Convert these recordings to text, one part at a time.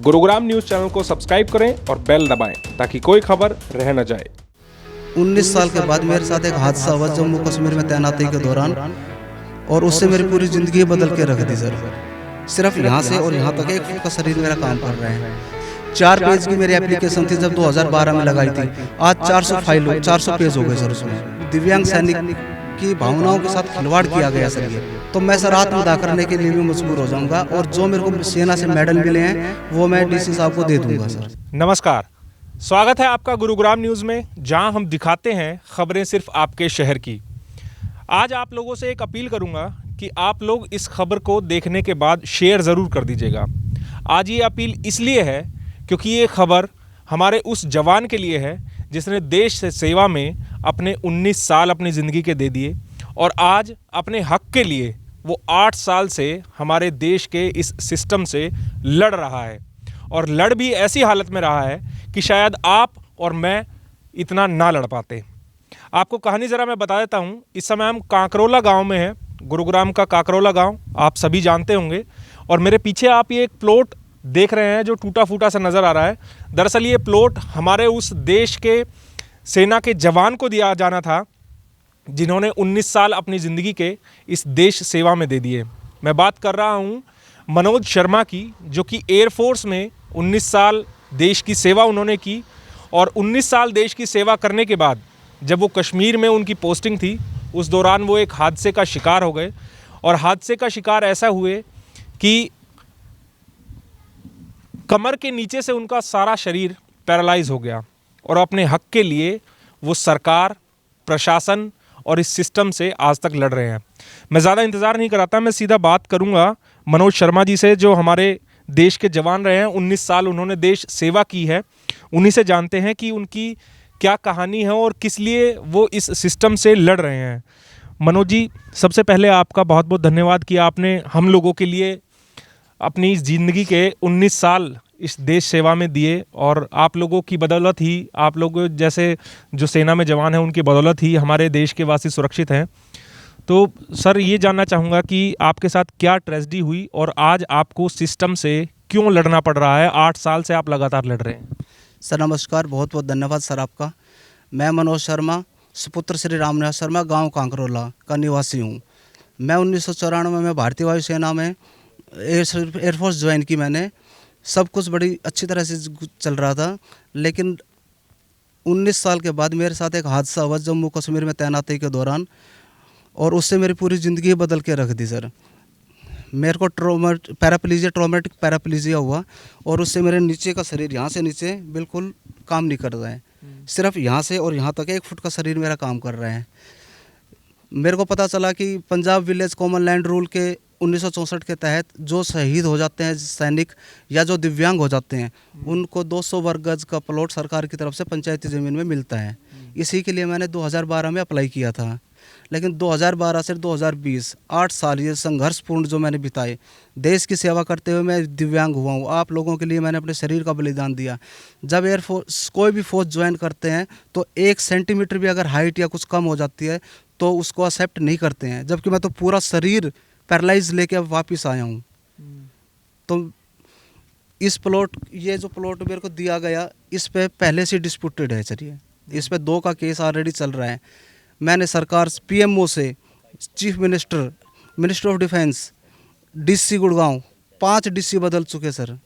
Gurugram news channel को subscribe करें और बेल दबाएं ताकि कोई खबर रह न जाए। 19 साल के बाद मेरे साथ एक हादसा हुआ जम्मू कश्मीर में तैनाती के दौरान, और उससे मेरी पूरी ज़िंदगी बदल के रख दी सर। सिर्फ यहाँ से और यहाँ तक 1 फुट का शरीर मेरा काम कर रहा है। 4 पेज की मेरी एप्लीकेशन थी जब 2012 में लगाई थी, आज 400 पेज हो गए सर। उसमें दिव्यांग सैनिक की भावनाओं के साथ खिलवाड़ किया गया सर। ये तो मैं सर आत्मदाह करने के लिए भी मजबूर हो जाऊंगा, और जो मेरे को सेना से मेडल मिले हैं वो मैं डीसी साहब को दे दूंगा सर। नमस्कार, स्वागत है आपका गुरुग्राम न्यूज़ में, जहां हम दिखाते हैं खबरें सिर्फ आपके शहर की। आज आप लोगों से एक अपील करूंगा कि आप लोग इस खबर को देखने के बाद शेयर ज़रूर कर दीजिएगा। आज ये अपील इसलिए है क्योंकि ये खबर हमारे उस जवान के लिए है जिसने देश से सेवा में अपने 19 साल अपनी ज़िंदगी के दे दिए, और आज अपने हक के लिए वो 8 साल से हमारे देश के इस सिस्टम से लड़ रहा है, और लड़ भी ऐसी हालत में रहा है कि शायद आप और मैं इतना ना लड़ पाते। आपको कहानी ज़रा मैं बता देता हूँ। इस समय हम काकरोला गांव में हैं, गुरुग्राम का काकरोला गांव आप सभी जानते होंगे। और मेरे पीछे आप ये एक प्लॉट देख रहे हैं जो टूटा फूटा सा नज़र आ रहा है। दरअसल ये प्लॉट हमारे उस देश के सेना के जवान को दिया जाना था जिन्होंने 19 साल अपनी ज़िंदगी के इस देश सेवा में दे दिए। मैं बात कर रहा हूँ मनोज शर्मा की, जो कि एयरफोर्स में 19 साल देश की सेवा उन्होंने की, और 19 साल देश की सेवा करने के बाद जब वो कश्मीर में उनकी पोस्टिंग थी, उस दौरान वो एक हादसे का शिकार हो गए। और हादसे का शिकार ऐसा हुए कि कमर के नीचे से उनका सारा शरीर पैरालाइज हो गया, और अपने हक के लिए वो सरकार, प्रशासन और इस सिस्टम से आज तक लड़ रहे हैं। मैं ज़्यादा इंतज़ार नहीं कराता, मैं सीधा बात करूंगा मनोज शर्मा जी से, जो हमारे देश के जवान रहे हैं। 19 साल उन्होंने देश सेवा की है। उन्हीं से जानते हैं कि उनकी क्या कहानी है और किस लिए वो इस सिस्टम से लड़ रहे हैं। मनोज जी, सबसे पहले आपका बहुत बहुत धन्यवाद कि आपने हम लोगों के लिए अपनी ज़िंदगी के 19 साल इस देश सेवा में दिए, और आप लोगों की बदौलत ही, आप लोग जैसे जो सेना में जवान हैं उनकी बदौलत ही हमारे देश के वासी सुरक्षित हैं। तो सर, ये जानना चाहूँगा कि आपके साथ क्या ट्रेजेडी हुई और आज आपको सिस्टम से क्यों लड़ना पड़ रहा है? 8 साल से आप लगातार लड़ रहे हैं। सर नमस्कार, बहुत बहुत धन्यवाद सर आपका। मैं मनोज शर्मा, सुपुत्र श्री रामनिवास शर्मा, गांव कांकरोला का निवासी हूं। मैं 1994 में भारतीय वायुसेना में एयरफोर्स ज्वाइन की मैंने। सब कुछ बड़ी अच्छी तरह से चल रहा था, लेकिन 19 साल के बाद मेरे साथ एक हादसा हुआ जम्मू कश्मीर में तैनाती के दौरान, और उससे मेरी पूरी ज़िंदगी बदल के रख दी सर। मेरे को ट्रॉमेटिक पैराप्लीजिया हुआ, और उससे मेरे नीचे का शरीर, यहाँ से नीचे बिल्कुल काम नहीं कर रहा है। सिर्फ यहाँ से और यहाँ तक 1 फुट का शरीर मेरा काम कर रहा है। मेरे को पता चला कि Punjab village common land rule के 1964 के तहत जो शहीद हो जाते हैं सैनिक या जो दिव्यांग हो जाते हैं, उनको 200 वर्ग गज का प्लॉट सरकार की तरफ से पंचायती ज़मीन में मिलता है। इसी के लिए मैंने 2012 में अप्लाई किया था, लेकिन 2012 से 2020 8 साल ये संघर्षपूर्ण जो मैंने बिताए, देश की सेवा करते हुए मैं दिव्यांग हुआ हूँ। आप लोगों के लिए मैंने अपने शरीर का बलिदान दिया। जब एयरफोर्स कोई भी फौज ज्वाइन करते हैं तो 1 सेंटीमीटर भी अगर हाइट या कुछ कम हो जाती है तो उसको एक्सेप्ट नहीं करते हैं, जबकि मैं तो पूरा शरीर पैरालाइज लेके अब वापस आया हूँ। तो इस प्लॉट, ये जो प्लॉट मेरे को दिया गया, इस पे पहले से डिस्प्यूटेड है सर। इस पे 2 का केस ऑलरेडी चल रहा है। मैंने सरकार पीएमओ से, chief minister, minister of defence, DC Gurgaon, 5 DC बदल चुके सर,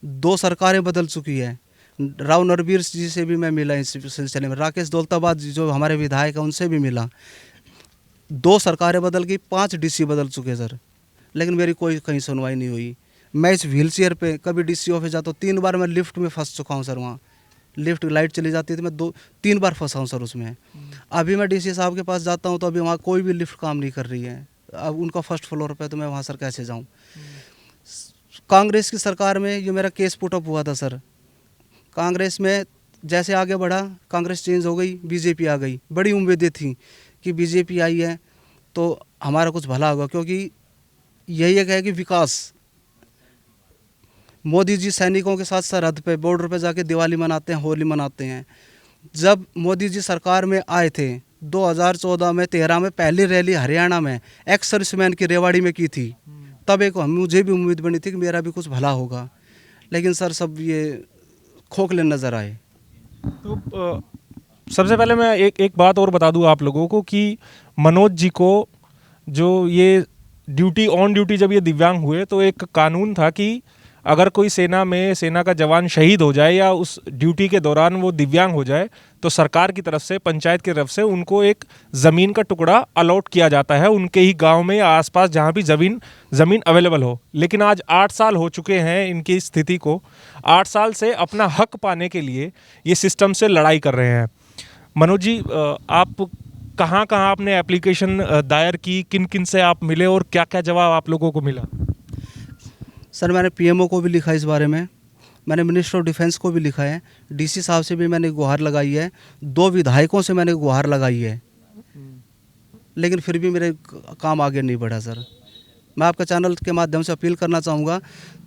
2 सरकारें बदल चुकी है। राव नरबीर जी से भी मैं मिला इस सिलसिले में, राकेश दौलताबाद जी जो हमारे विधायक हैं उनसे भी मिला। 2 सरकारें बदल गई, 5 डीसी बदल चुके सर, लेकिन मेरी कोई कहीं सुनवाई नहीं हुई। मैं इस व्हील चेयर पर कभी डीसी ऑफिस जाता हूँ, 3 बार मैं लिफ्ट में फंस चुका हूँ सर। वहाँ लिफ्ट लाइट चली जाती थी, मैं 2-3 बार फंसा हूँ सर उसमें। अभी मैं डीसी साहब के पास जाता हूँ तो अभी वहाँ कोई भी लिफ्ट काम नहीं कर रही है। अब उनका फर्स्ट फ्लोर पे, तो मैं वहाँ सर कैसे जाऊँ? कांग्रेस की सरकार में ये मेरा केस पुटअप हुआ था सर। कांग्रेस में जैसे आगे बढ़ा, कांग्रेस चेंज हो गई, बीजेपी आ गई। बड़ी उम्मीदें थी कि बीजेपी आई है तो हमारा कुछ भला होगा, क्योंकि यही एक है कि विकास। मोदी जी सैनिकों के साथ सरहद पे, बॉर्डर पे जाके दिवाली मनाते हैं, होली मनाते हैं। जब मोदी जी सरकार में आए थे 2014 में, 13 में पहली रैली हरियाणा में एक्स सर्विसमैन की रेवाड़ी में की थी, तब एक मुझे भी उम्मीद बनी थी कि मेरा भी कुछ भला होगा। लेकिन सर सब ये खोखले नज़र आए। तो सबसे पहले मैं एक बात और बता दूं आप लोगों को कि मनोज जी को जो ये ड्यूटी ऑन ड्यूटी जब ये दिव्यांग हुए तो एक कानून था कि अगर कोई सेना का जवान शहीद हो जाए या उस ड्यूटी के दौरान वो दिव्यांग हो जाए तो सरकार की तरफ से, पंचायत की तरफ से उनको एक ज़मीन का टुकड़ा अलॉट किया जाता है उनके ही गांव में या आसपास जहां भी ज़मीन अवेलेबल हो। लेकिन आज 8 साल हो चुके हैं इनकी स्थिति को। 8 साल से अपना हक पाने के लिए ये सिस्टम से लड़ाई कर रहे हैं। मनोज जी, आप कहाँ कहाँ आपने एप्लीकेशन दायर की, किन किन से आप मिले और क्या क्या जवाब आप लोगों को मिला? सर मैंने पीएमओ को भी लिखा इस बारे में, मैंने मिनिस्टर ऑफ डिफेंस को भी लिखा है, डीसी साहब से भी मैंने गुहार लगाई है, 2 विधायकों से मैंने गुहार लगाई है, लेकिन फिर भी मेरे काम आगे नहीं बढ़ा। सर मैं आपके चैनल के माध्यम से अपील करना चाहूँगा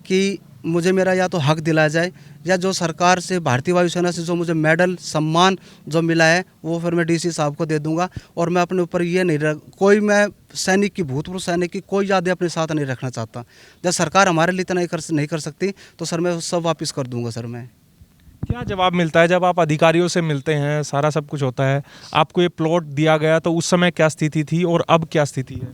कि मुझे मेरा या तो हक दिलाया जाए या जो सरकार से, भारतीय वायुसेना से जो मुझे मेडल सम्मान जो मिला है वो फिर मैं डीसी साहब को दे दूंगा। और मैं अपने ऊपर ये नहीं कोई, मैं सैनिक की, भूतपूर्व सैनिक की कोई यादें अपने साथ नहीं रखना चाहता। जब सरकार हमारे लिए इतना नहीं कर सकती तो सर मैं सब वापस कर दूंगा। सर मैं क्या जवाब मिलता है जब आप अधिकारियों से मिलते हैं, सारा सब कुछ होता है, आपको ये प्लॉट दिया गया तो उस समय क्या स्थिति थी और अब क्या स्थिति है?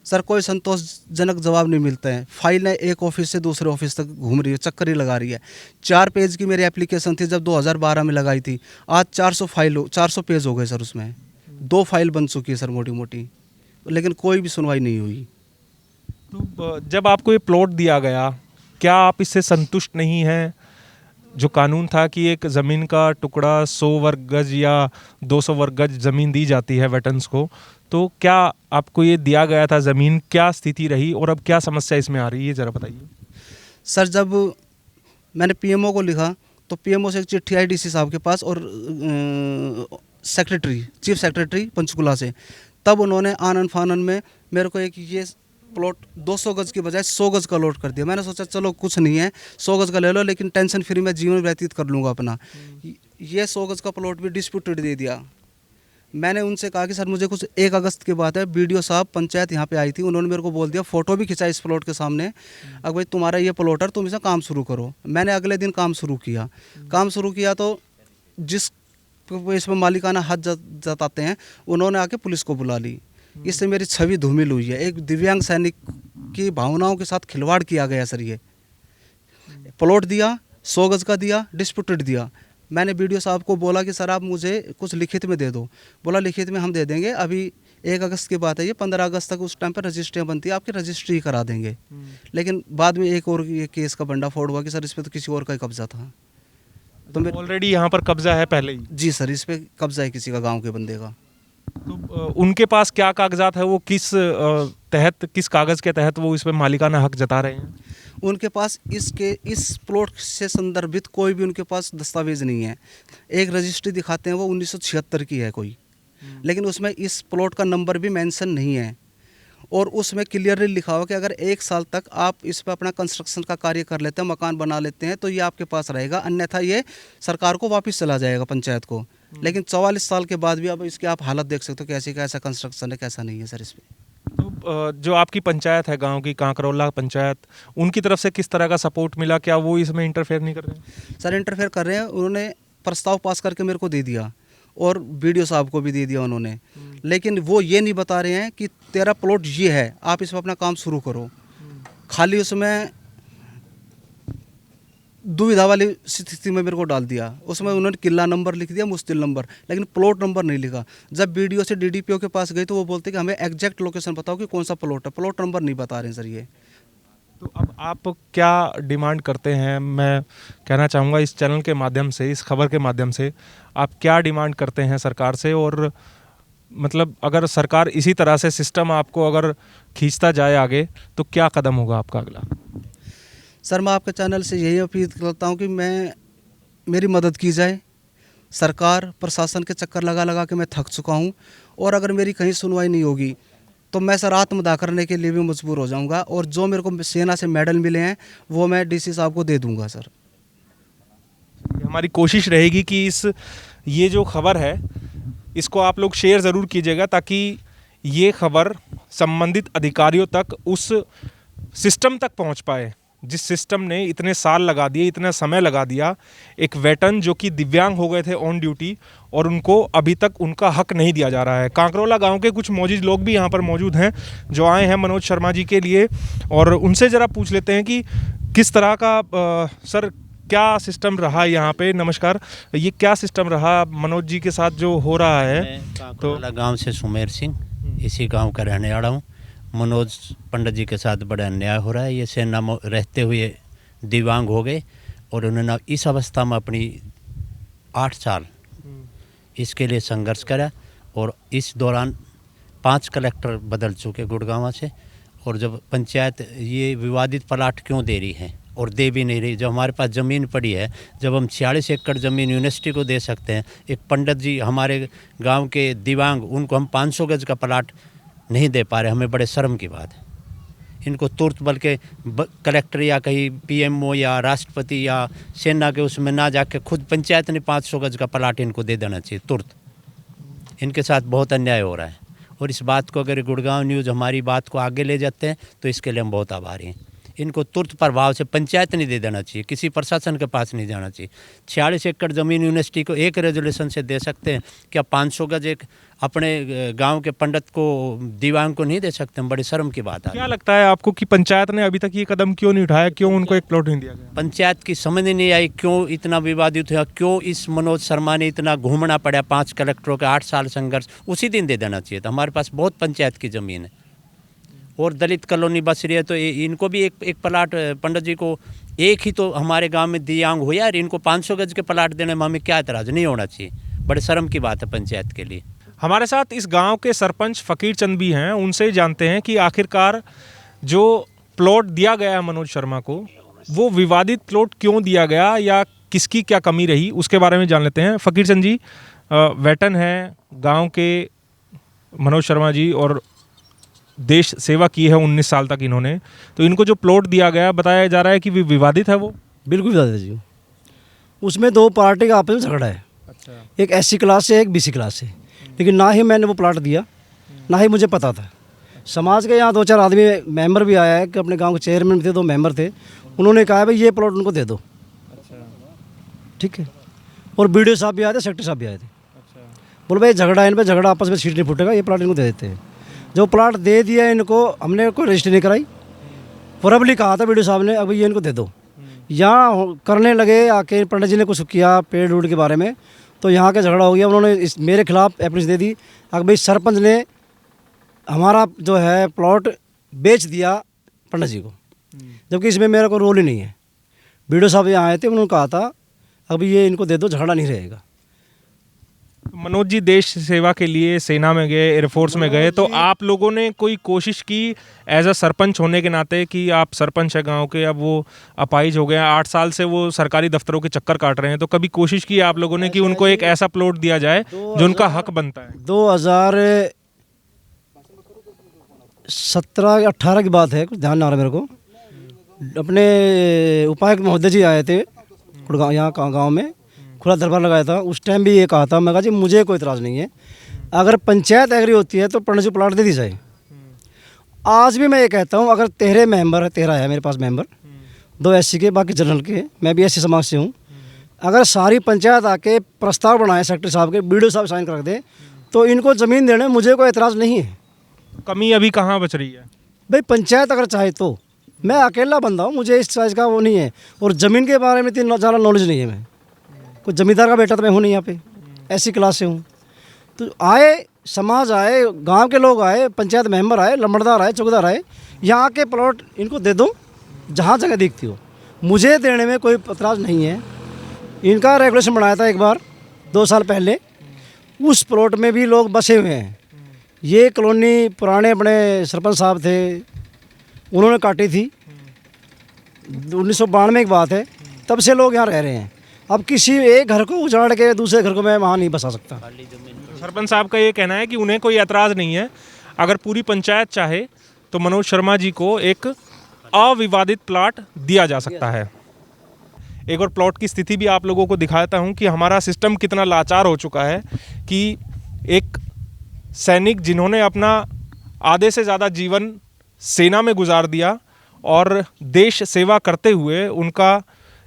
सर कोई संतोषजनक जवाब नहीं मिलता है। फाइलें एक ऑफिस से दूसरे ऑफिस तक घूम रही है, चक्कर ही लगा रही है। 4 पेज की मेरी एप्लीकेशन थी जब 2012 में लगाई थी, आज 400 पेज हो गए सर। उसमें 2 फाइल बन चुकी है सर मोटी मोटी, लेकिन कोई भी सुनवाई नहीं हुई। तो जब आपको ये प्लॉट दिया गया, क्या आप इससे संतुष्ट नहीं हैं? जो कानून था कि एक ज़मीन का टुकड़ा 100 वर्ग गज या 200 वर्ग गज ज़मीन दी जाती है वेटरन्स को, तो क्या आपको ये दिया गया था ज़मीन, क्या स्थिति रही और अब क्या समस्या इसमें आ रही है, ज़रा बताइए। सर जब मैंने पीएमओ को लिखा तो पीएमओ से एक चिट्ठी आई डीसी साहब के पास और चीफ सेक्रेटरी पंचकुला से, तब उन्होंने आनन फानन में मेरे को एक ये प्लॉट 200 गज की बजाय 100 गज का अलॉट कर दिया। मैंने सोचा चलो कुछ नहीं है, 100 गज का ले लो, लेकिन टेंशन फ्री में जीवन व्यतीत कर लूँगा अपना। ये 100 गज का प्लॉट भी डिस्प्यूटेड दे दिया। मैंने उनसे कहा कि सर मुझे कुछ 1 अगस्त की बात है, बीडीओ साहब पंचायत यहाँ पे आई थी, उन्होंने मेरे को बोल दिया, फ़ोटो भी खिंचा इस प्लॉट के सामने, अगर भाई तुम्हारा ये प्लॉट है तुम इसे काम शुरू करो। मैंने अगले दिन काम शुरू किया तो जिस इसमें मालिकाना हक जताते हैं उन्होंने आके पुलिस को बुला ली। इससे मेरी छवि धूमिल हुई है। एक दिव्यांग सैनिक की भावनाओं के साथ खिलवाड़ किया गया सर। ये प्लॉट दिया, 100 गज का दिया, डिस्प्यूटेड दिया। मैंने बीडीओ साहब को बोला कि सर आप मुझे कुछ लिखित में दे दो। बोला लिखित में हम दे देंगे, अभी 1 अगस्त की बात है, ये 15 अगस्त तक उस टाइम पर रजिस्ट्रियाँ बनती है, आपकी रजिस्ट्री करा देंगे। लेकिन बाद में एक और ये केस का भंडाफोड़ हुआ कि सर इस पर तो किसी और का कब्जा था। तो ऑलरेडी यहाँ पर कब्जा है पहले ही? जी सर, इस पर कब्जा है किसी का, गाँव के बंदे का। तो उनके पास क्या कागजात है, वो किस कागज़ के तहत वो इस पर मालिकाना हक जता रहे हैं? उनके पास इस प्लॉट से संदर्भित कोई भी उनके पास दस्तावेज नहीं है। एक रजिस्ट्री दिखाते हैं वो 1976 की है कोई, लेकिन उसमें इस प्लॉट का नंबर भी मेंशन नहीं है। और उसमें क्लियरली लिखा हुआ कि अगर 1 साल तक आप इस पर अपना कंस्ट्रक्शन का कार्य कर लेते हैं, मकान बना लेते हैं, तो ये आपके पास रहेगा, अन्यथा ये सरकार को वापस चला जाएगा, पंचायत को। लेकिन 44 साल के बाद भी अब इसकी आप हालत देख सकते हो, कैसा कंस्ट्रक्शन है, कैसा नहीं है सर इस पर। तो जो आपकी पंचायत है, गांव की कांकरोला पंचायत, उनकी तरफ से किस तरह का सपोर्ट मिला? क्या वो इसमें इंटरफेयर नहीं कर रहे हैं? सर इंटरफेयर कर रहे हैं। उन्होंने प्रस्ताव पास करके मेरे को दे दिया और बीडीओ साहब को भी दे दिया उन्होंने, लेकिन वो ये नहीं बता रहे हैं कि तेरा प्लॉट ये है, आप इस पर अपना काम शुरू करो। खाली उसमें दुविधा वाली स्थिति में मेरे को डाल दिया। उसमें उन्होंने किला नंबर लिख दिया, मुस्तिल नंबर, लेकिन प्लॉट नंबर नहीं लिखा। जब बीडीओ से डीडीपीओ के पास गई तो वो बोलते कि हमें एग्जैक्ट लोकेशन बताओ कि कौन सा प्लॉट है, प्लॉट नंबर नहीं बता रहे हैं सर ये। तो अब आप क्या डिमांड करते हैं? मैं कहना चाहूँगा इस चैनल के माध्यम से, इस खबर के माध्यम से, आप क्या डिमांड करते हैं सरकार से? और मतलब अगर सरकार इसी तरह से सिस्टम आपको अगर खींचता जाए आगे तो क्या कदम होगा आपका अगला? सर मैं आपके चैनल से यही अपील करता हूँ कि मेरी मदद की जाए। सरकार प्रशासन के चक्कर लगा लगा के मैं थक चुका हूँ, और अगर मेरी कहीं सुनवाई नहीं होगी तो मैं सर आत्मदाह करने के लिए भी मजबूर हो जाऊँगा, और जो मेरे को सेना से मेडल मिले हैं वो मैं डीसी साहब को दे दूँगा सर। हमारी कोशिश रहेगी कि ये जो खबर है इसको आप लोग शेयर ज़रूर कीजिएगा, ताकि ये खबर संबंधित अधिकारियों तक, उस सिस्टम तक पहुंच पाए जिस सिस्टम ने इतने साल लगा दिए, इतना समय लगा दिया, एक वेटरन जो कि दिव्यांग हो गए थे ऑन ड्यूटी, और उनको अभी तक उनका हक नहीं दिया जा रहा है। कांकरोला गांव के कुछ मौजूद लोग भी यहाँ पर मौजूद हैं जो आए हैं मनोज शर्मा जी के लिए, और उनसे ज़रा पूछ लेते हैं कि किस तरह का सर क्या सिस्टम रहा यहाँ पे। नमस्कार, ये क्या सिस्टम रहा मनोज जी के साथ जो हो रहा है? तो गांव से सुमेर सिंह, इसी गांव का रहने वाला हूँ। मनोज पंडित जी के साथ बड़ा अन्याय हो रहा है। ये सेना में रहते हुए दिव्यांग हो गए और उन्होंने इस अवस्था में अपनी 8 साल इसके लिए संघर्ष करा, और इस दौरान 5 कलेक्टर बदल चुके गुड़गांव से। और जब पंचायत ये विवादित प्लाट क्यों दे रही है और दे भी नहीं रही, जब हमारे पास ज़मीन पड़ी है, जब हम 46 एकड़ ज़मीन यूनिवर्सिटी को दे सकते हैं। एक पंडित जी हमारे गांव के दिव्यांग, उनको हम 500 गज का प्लाट नहीं दे पा रहे, हमें बड़े शर्म की बात है। इनको तुरंत, बल्कि कलेक्टर या कहीं पीएमओ या राष्ट्रपति या सेना के उसमें ना जाके खुद पंचायत ने 500 गज का प्लाट इनको दे देना चाहिए तुरंत। इनके साथ बहुत अन्याय हो रहा है, और इस बात को अगर गुड़गांव न्यूज़ हमारी बात को आगे ले जाते हैं तो इसके लिए हम बहुत आभारी हैं। इनको तुरंत प्रभाव से पंचायत नहीं दे देना चाहिए, किसी प्रशासन के पास नहीं जाना चाहिए। 46 एकड़ ज़मीन यूनिवर्सिटी को एक रेजोल्यूशन से दे सकते हैं, क्या 500 गज एक अपने गांव के पंडित को, दिव्यांग को नहीं दे सकते? हम बड़ी शर्म की बात है। क्या लगता है आपको कि पंचायत ने अभी तक ये कदम क्यों नहीं उठाया? क्यों उनको एक प्लॉट नहीं दिया गया? पंचायत की समझ नहीं आई क्यों इतना विवादित हुआ, क्यों इस मनोज शर्मा ने इतना घूमना पड़ा। 5 कलेक्टरों के 8 साल संघर्ष, उसी दिन दे देना चाहिए था। हमारे पास बहुत पंचायत की ज़मीन है और दलित कॉलोनी बस रही है, तो इनको भी एक प्लाट, पंडित जी को एक ही तो हमारे गांव में दिव्यांग हो यार, इनको 500 गज के प्लाट देने में हमें क्या एतराज़? नहीं होना चाहिए। बड़े शर्म की बात है पंचायत के लिए। हमारे साथ इस गांव के सरपंच फकीर चंद भी हैं, उनसे जानते हैं कि आखिरकार जो प्लॉट दिया गया है मनोज शर्मा को, वो विवादित प्लॉट क्यों दिया गया या किसकी क्या कमी रही, उसके बारे में जान लेते हैं। फकीर चंद जी वेटन हैं गांव के मनोज शर्मा जी, और देश सेवा की है 19 साल तक इन्होंने, तो इनको जो प्लॉट दिया गया बताया जा रहा है कि विवादित है। वो बिल्कुल विवादित जी, उसमें 2 पार्टी का आपस में झगड़ा है। अच्छा। एक SC क्लास से, एक BC क्लास से। लेकिन ना ही मैंने वो प्लाट दिया, ना ही मुझे पता था। समाज के यहाँ 2-4 आदमी मेंबर भी आया है कि अपने गांव के चेयरमैन थे, 2 मेंबर थे, उन्होंने कहा भाई ये प्लॉट उनको दे दो। ठीक है। और BDO साहब भी आए थे, सेक्रेटरी साहब भी आए थे। बोले भाई झगड़ा, इन पर झगड़ा आपस में सीट नहीं फूटेगा, ये प्लाट इनको दे देते हैं। जो प्लाट दे दिया इनको, हमने कोई रजिस्ट्री नहीं कराई, फॉर्मली कहा था BDO साहब ने अब ये इनको दे दो। यहाँ करने लगे आके, पंडित जी ने कुछ किया पेड़ उड़ के बारे में, तो यहाँ का झगड़ा हो गया। उन्होंने मेरे खिलाफ एप्लीकेशन दे दी कि भाई सरपंच ने हमारा जो है प्लॉट बेच दिया पंडित जी को, जबकि इसमें मेरा कोई रोल ही नहीं है। BDO साहब यहाँ आए थे, उन्होंने कहा था अभी ये इनको दे दो, झगड़ा नहीं रहेगा। मनोज जी देश सेवा के लिए सेना में गए, एयरफोर्स में गए, तो आप लोगों ने कोई कोशिश की एज अ सरपंच होने के नाते कि आप सरपंच है गांव के, अब वो अपाहिज हो गए, 8 साल से वो सरकारी दफ्तरों के चक्कर काट रहे हैं, तो कभी कोशिश की आप लोगों ने कि उनको एक ऐसा प्लॉट दिया जाए जो उनका हक बनता है? 2017-18 की बात है, कुछ ध्यान ना आ रहा मेरे को। अपने उपायुक्त महोदय जी आए थे गुड़गांव, यहाँ गाँव में खुला दरबार लगाया था। उस टाइम भी ये कहा था, मैं कहा जी मुझे कोई इतराज़ नहीं है, अगर पंचायत एग्री होती है तो पंडित जी प्लाट दे दी जाए। आज भी मैं ये कहता हूँ, अगर 13 मेंबर है, 13 है मेरे पास मेंबर, 2 SC के, बाकी जनरल के, मैं भी SC समाज से हूँ। अगर सारी पंचायत आके प्रस्ताव बनाए सेक्रेटरी साहब के, BDO साहब साइन कर दे, तो इनको ज़मीन देने में मुझे कोई एतराज़ नहीं है। कमी अभी कहाँ बच रही है? भाई पंचायत अगर चाहे तो, मैं अकेला बंदा हूँ, मुझे इस साइज़ का वो नहीं है, और ज़मीन के बारे में इतनी ज़्यादा नॉलेज नहीं है। मैं कोई जमींदार का बेटा तो मैं हूँ नहीं, यहाँ पे SC क्लास से हूँ। तो आए समाज, आए गांव के लोग, आए पंचायत मेंबर, आए लंबड़दार, आए चौकीदार, आए, यहाँ के प्लॉट इनको दे दो जहाँ जगह दिखती हो, मुझे देने में कोई एतराज़ नहीं है। इनका रेगुलेशन बनाया था एक बार 2 साल पहले, उस प्लॉट में भी लोग बसे हुए हैं। ये कॉलोनी पुराने अपने सरपंच साहब थे, उन्होंने काटी थी, 1992 की बात है, तब से लोग यहाँ रह रहे हैं। अब किसी एक घर को उजाड़ के दूसरे घर को मैं वहाँ नहीं बसा सकता। सरपंच साहब का ये कहना है कि उन्हें कोई एतराज़ नहीं है, अगर पूरी पंचायत चाहे तो मनोज शर्मा जी को एक अविवादित प्लाट दिया जा सकता है। एक और प्लॉट की स्थिति भी आप लोगों को दिखाता हूं कि हमारा सिस्टम कितना लाचार हो चुका है कि एक सैनिक जिन्होंने अपना आधे से ज़्यादा जीवन सेना में गुजार दिया और देश सेवा करते हुए उनका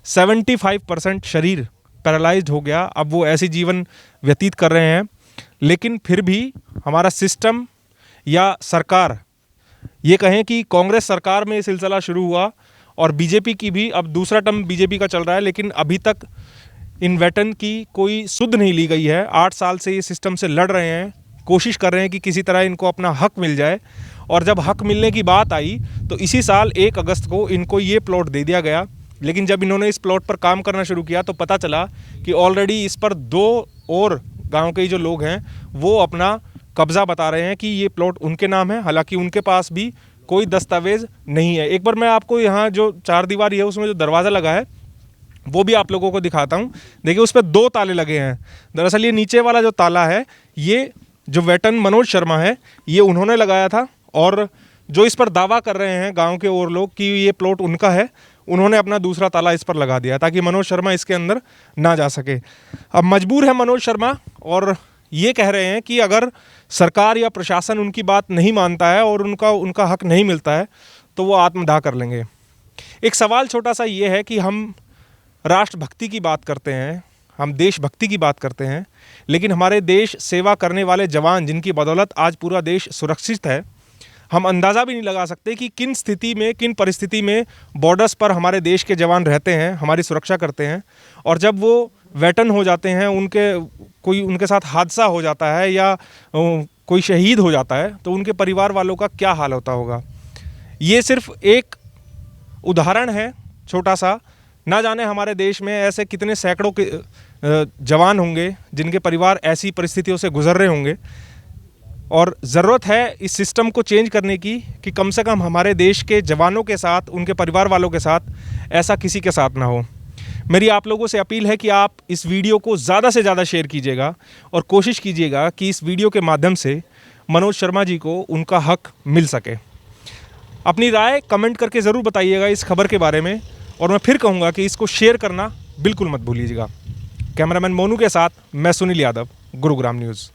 75% शरीर पैरालाइज्ड हो गया। अब वो ऐसी जीवन व्यतीत कर रहे हैं, लेकिन फिर भी हमारा सिस्टम या सरकार, ये कहें कि कांग्रेस सरकार में ये सिलसिला शुरू हुआ और बीजेपी की भी अब दूसरा टर्म बीजेपी का चल रहा है, लेकिन अभी तक इन वेटरन की कोई सुध नहीं ली गई है। 8 साल से ये सिस्टम से लड़ रहे हैं, कोशिश कर रहे हैं कि किसी तरह इनको अपना हक मिल जाए। और जब हक मिलने की बात आई तो इसी साल 1 अगस्त को इनको ये प्लॉट दे दिया गया। लेकिन जब इन्होंने इस प्लॉट पर काम करना शुरू किया तो पता चला कि ऑलरेडी इस पर 2 और गांव के जो लोग हैं वो अपना कब्ज़ा बता रहे हैं कि ये प्लॉट उनके नाम है, हालांकि उनके पास भी कोई दस्तावेज नहीं है। एक बार मैं आपको यहाँ जो 4 दीवारी है उसमें जो दरवाज़ा लगा है वो भी आप लोगों को दिखाता हूँ। देखिए उस पर 2 ताले लगे हैं। दरअसल ये नीचे वाला जो ताला है ये जो वेटरन मनोज शर्मा है ये उन्होंने लगाया था, और जो इस पर दावा कर रहे हैं गांव के और लोग कि ये प्लॉट उनका है, उन्होंने अपना दूसरा ताला इस पर लगा दिया ताकि मनोज शर्मा इसके अंदर ना जा सके। अब मजबूर है मनोज शर्मा और ये कह रहे हैं कि अगर सरकार या प्रशासन उनकी बात नहीं मानता है और उनका हक नहीं मिलता है तो वो आत्मदाह कर लेंगे। एक सवाल छोटा सा ये है कि हम राष्ट्रभक्ति की बात करते हैं, हम देशभक्ति की बात करते हैं, लेकिन हमारे देश सेवा करने वाले जवान जिनकी बदौलत आज पूरा देश सुरक्षित है, हम अंदाज़ा भी नहीं लगा सकते कि किन स्थिति में, किन परिस्थिति में बॉर्डर्स पर हमारे देश के जवान रहते हैं, हमारी सुरक्षा करते हैं। और जब वो वेटर्न हो जाते हैं, उनके साथ हादसा हो जाता है या कोई शहीद हो जाता है तो उनके परिवार वालों का क्या हाल होता होगा। ये सिर्फ एक उदाहरण है छोटा सा, ना जाने हमारे देश में ऐसे कितने सैकड़ों के जवान होंगे जिनके परिवार ऐसी परिस्थितियों से गुजर रहे होंगे। और ज़रूरत है इस सिस्टम को चेंज करने की कि कम से कम हमारे देश के जवानों के साथ, उनके परिवार वालों के साथ ऐसा किसी के साथ ना हो। मेरी आप लोगों से अपील है कि आप इस वीडियो को ज़्यादा से ज़्यादा शेयर कीजिएगा और कोशिश कीजिएगा कि इस वीडियो के माध्यम से मनोज शर्मा जी को उनका हक मिल सके। अपनी राय कमेंट करके ज़रूर बताइएगा इस खबर के बारे में, और मैं फिर कहूँगा कि इसको शेयर करना बिल्कुल मत भूलिएगा। कैमरामैन मोनू के साथ मैं सुनील यादव, गुरुग्राम न्यूज़।